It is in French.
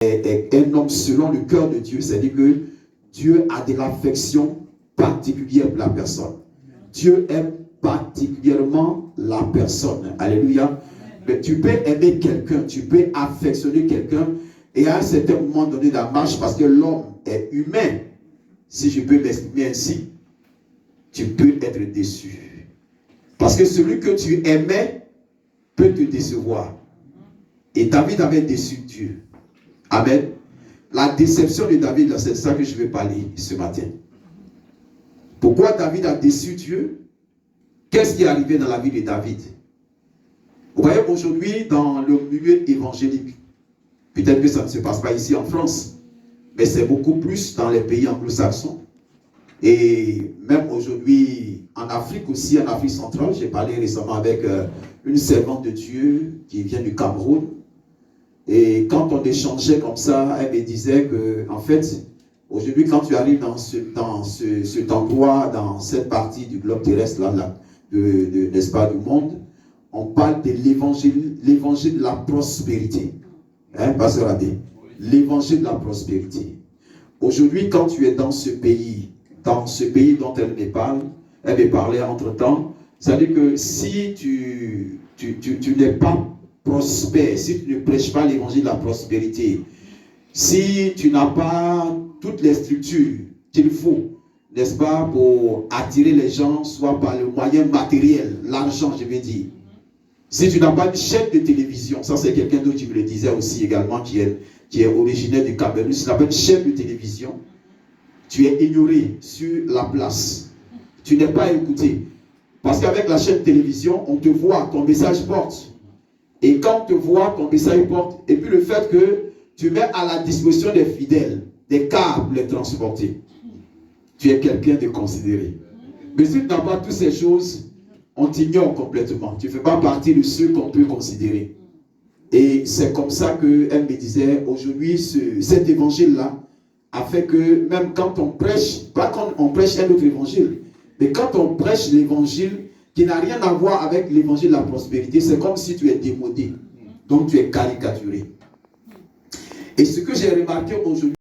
est un homme selon le cœur de Dieu, c'est-à-dire que Dieu a de l'affection particulière pour la personne. Dieu aime particulièrement la personne. Alléluia. Mais tu peux aimer quelqu'un, tu peux affectionner quelqu'un, et à un certain moment donné dans la marche, parce que l'homme est humain, si je peux m'exprimer ainsi, tu peux être déçu. Parce que celui que tu aimais peut te décevoir. Et David avait déçu Dieu. Amen. La déception de David, c'est ça que je vais parler ce matin. Pourquoi David a déçu Dieu? Qu'est-ce qui est arrivé dans la vie de David? Vous voyez, aujourd'hui, dans le milieu évangélique, peut-être que ça ne se passe pas ici en France, mais c'est beaucoup plus dans les pays anglo-saxons. Et même aujourd'hui, en Afrique aussi, en Afrique centrale, j'ai parlé récemment avec une servante de Dieu qui vient du Cameroun. Et quand on échangeait comme ça, elle me disait que, en fait, aujourd'hui, quand tu arrives dans cet endroit, dans cette partie du globe terrestre, n'est-ce pas, du monde, on parle de l'évangile de la prospérité. Hein, Pasteur Abbé? L'évangile de la prospérité. Aujourd'hui, quand tu es dans ce pays dont elle me parlait entre-temps, c'est-à-dire que si tu n'es pas prospère, si tu ne prêches pas l'évangile de la prospérité, si tu n'as pas toutes les structures qu'il faut, n'est-ce pas, pour attirer les gens, soit par le moyen matériel, l'argent, je veux dire. Si tu n'as pas une chaîne de télévision, ça c'est quelqu'un d'autre qui me le disait aussi également, qui est originaire du Cameroun, si tu n'as pas une chaîne de télévision, tu es ignoré sur la place. Tu n'es pas écouté. Parce qu'avec la chaîne de télévision, on te voit, ton message porte. Et quand on te voit, ton message porte. Et puis le fait que tu mets à la disposition des fidèles des cars pour les transporter. Tu es quelqu'un de considéré. Mais si tu n'as pas toutes ces choses, on t'ignore complètement. Tu ne fais pas partie de ceux qu'on peut considérer. Et c'est comme ça qu'elle me disait, aujourd'hui, cet évangile-là a fait que même quand on prêche, pas quand on prêche un autre évangile, mais quand on prêche l'évangile qui n'a rien à voir avec l'évangile de la prospérité, c'est comme si tu es démodé. Donc tu es caricaturé. Et ce que j'ai remarqué aujourd'hui,